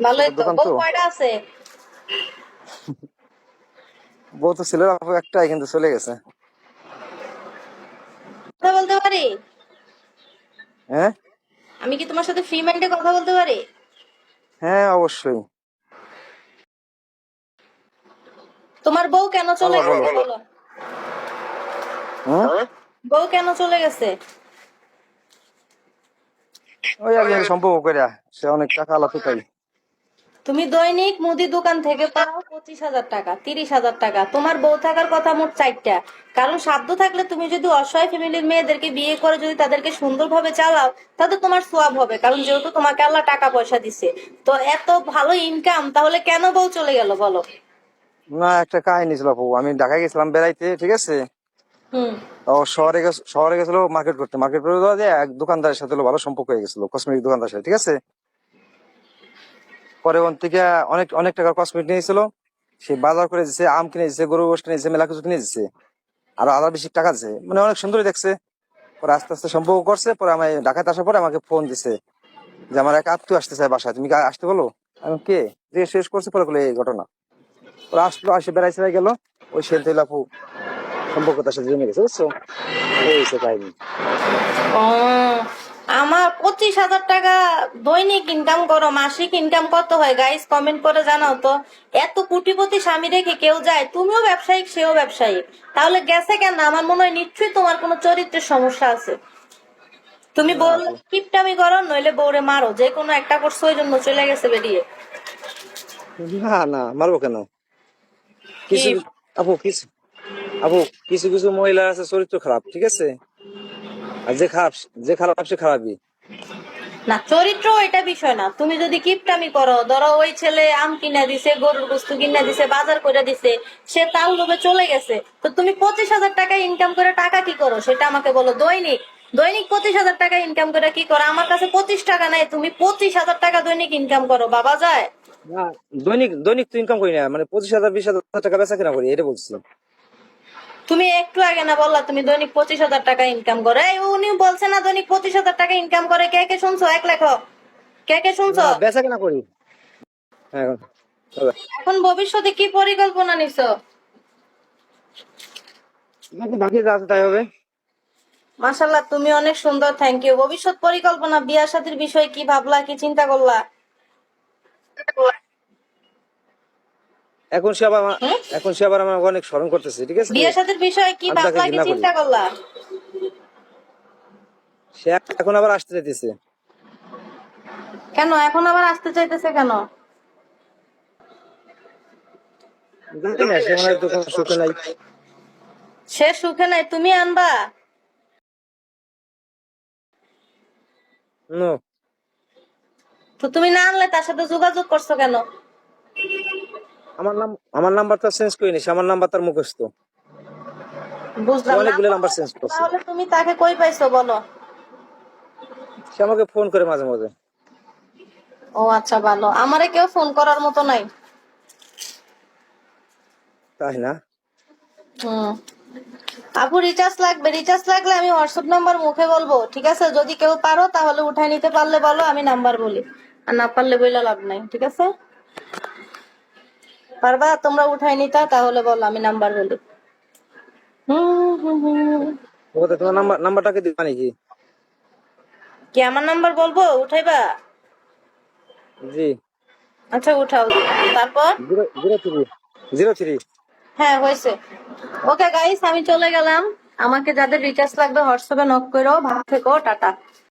ভালোই ছোট তো। দোকান বউ তো। কয়টা আছে? বউ তো ছিল আপু একটাই, কিন্তু চলে গেছে। কথা বলতে পারি? হ্যাঁ। আমি কি তোমার সাথে ফ্রি মাইন্ডে কথা বলতে পারি? হ্যাঁ অবশ্যই। তোমার বউ কেন চলে পারবা, গেছে বলো। বলো? হুম। বউ কেন চলে গেছে? ওই আর কি, সম্পর্ক কইরা সে অনেক টাকা আলাদা তাই। তুমি দৈনিক মুদি দোকান থেকে পাও 25,000 টাকা, 30,000 টাকা। তোমার বউ থাকার কথা মোট 4টা। কারণ সাধ্য থাকলে তুমি যদি অসহায় ফ্যামিলির মেয়েদেরকে বিয়ে করে যদি তাদেরকে সুন্দরভাবে চালাও, তাহলে তোমার সোয়াব হবে। কারণ যেহেতু তোমাকে আল্লাহ টাকা পয়সা দিছে, তো এত ভালো ইনকাম, তাহলে কেন বউ চলে গেল বলো? না, একটা কাহিনী ছিল আপু। আমি ঢাকায় গেছিলাম বেড়াইতে, ঠিক আছে। হুম। ও শহরে গেছিল মার্কেট করে দেওয়া যায় এক দোকানদারের সাথে হলো ভালো সম্পর্ক হয়ে গেছিল, কসমেটিক দোকানদারের সাথে, ঠিক আছে। পরে ওন থেকে অনেক অনেক টাকার কসমেটিক নিয়েছিল। সে বাজার করে দিচ্ছে, আম কিনে দিচ্ছে, গরু গোশ কিনে দিচ্ছে, মেলা কিছু কিনে দিচ্ছে। আর আরো বেশি টাকা দিচ্ছে, মানে অনেক সুন্দরই দেখছে। পরে আস্তে আস্তে সম্পর্ক করছে। পরে আমি ঢাকাতে আসার পরে আমাকে ফোন দিছে যে আমার এক আত্মীয় আসতে চায় বাসায়, তুমি কি আসতে বলো। আমি কে দিয়ে শেষ করছে। পরে বলে এই ঘটনা। ওরা আসলো, আসে বেড়াইছে গেল। ওই সেন্ট আপু সম্পর্ক তার সাথে জমে গেছে, বুঝছো। এই হচ্ছে কাহিনী। ও, আমার 25,000 টাকা দৈনিক ইনকাম করো, মাসিক ইনকাম কত হয় গাইস কমেন্ট করে জানাও তো। এত কোটিপতি স্বামী রেখে কেউ যায়? তুমিও ব্যবসায়িক, সেও ব্যবসায়িক, তাহলে গেছে কেন? আমার মনে হয় নিশ্চয়ই তোমার কোনো চরিত্রের সমস্যা আছে। তুমি না বললে আপু। কিপটামি করো, নইলে বউরে মারো, যে কোনো একটা করছো, ওই জন্য চলে গেছে বেরিয়ে। না না, মারবো কেন? কি? কিছু আপু কিছু আপু কিছু কিছু মহিলা আছে চরিত্র খারাপ, ঠিক আছে। আর যে খারাপ সে খারাপই। না, চরিত্র এটা বিষয় না। তুমি যদি কিপটামি করো, ধরো ওই ছেলে আম কিনা দিছে, গরুর বস্তু কিনা দিছে, বাজার করে দিছে, সে তাল লোভে চলে গেছে, তো তুমি 25,000 টাকা ইনকাম করে টাকা কি করো সেটা আমাকে বলো। দৈনিক দৈনিক 25,000 টাকা ইনকাম করে কি করো? আমার কাছে 25 টাকা নাই, তুমি 25,000 টাকা দৈনিক ইনকাম করো, বাবা যায়? না, দৈনিক দৈনিক তো ইনকাম করি না, মানে 25,000 20,000 টাকা বেচা কেনা করি, এটা বলছি। তুমি একটু আগে না বললা তুমি দৈনিক 25,000 টাকা ইনকাম করো? এই উনি বলছে না দৈনিক 25,000 টাকা ইনকাম করে? কে কে শুনছো? এক লেখো, কে কে শুনছো? না, বেচা কেনা করি। হ্যাঁ এখন তবে এখন ভবিষ্যতে কি পরিকল্পনা নিছো? বাকি বাকি যা আছে তাই হবে। মাশাল্লাহ, তুমি অনেক সুন্দর, থ্যাংক ইউ। ভবিষ্যৎ পরিকল্পনা, বিয়া শাদীর বিষয়ে কি ভাবলা, কি চিন্তা করলা? এখন সে আবার হুম? এখন সে আবার আমাকে অনেক স্মরণ করতেছে, ঠিক আছে। বিয়া শাদীর বিষয়ে কি আমি তাকে ভাবলা, কি ঘৃণা করি। চিন্তা করলা? সে এখন আবার আসতে চাইতেছে। কেন এখন আবার আসতে চাইতেছে কেন? জানি না, সে মনে হয় তো কোনো সুখে নাই। সে সুখে নাই, তুমি আনবা? নো। তো তুমি না আনলে তার সাথে যোগাযোগ করছো কেন? আমার নাম্বার তো চেঞ্জ করিনি, সে আমার নাম্বার তার মুখস্থ। সে বুঝলাম না। অনেকগুলো নাম্বার চেঞ্জ করছে। তাহলে তুমি তাকে কই পাইছো বলো? সে আমাকে ফোন করে মাঝে মাঝে। ও আচ্ছা, ভালো। আমারে কেউ ফোন করার মতো নাই। তাই না? হুম। আপু রিচার্জ লাগবে, রিচার্জ লাগলে আমি হোয়াটসঅ্যাপ নাম্বার মুখে বলবো, ঠিক আছে? যদি কেউ পারো তাহলে উঠাই নিতে পারলে বলো, আমি নাম্বার বলি। আর না পারলে বইলা লাভ নাই, ঠিক আছে? পারবা তোমরা উঠাই নিতা, তাহলে বলো, আমি নাম্বার বলি। হুম হুম হুম। ও কথা, তোমার নাম্বারটাকে দিবা নাকি? কি আমার নাম্বার বলবো, উঠাইবা? জি। আচ্ছা উঠাও। তারপর? 03 হ্যাঁ হয়েছে। ওকে গাইস, আমি চলে গেলাম। আমাকে যাদের রিচার্জ লাগবে হোয়াটসঅ্যাপে নক করো। ভালো থেকো, টাটা।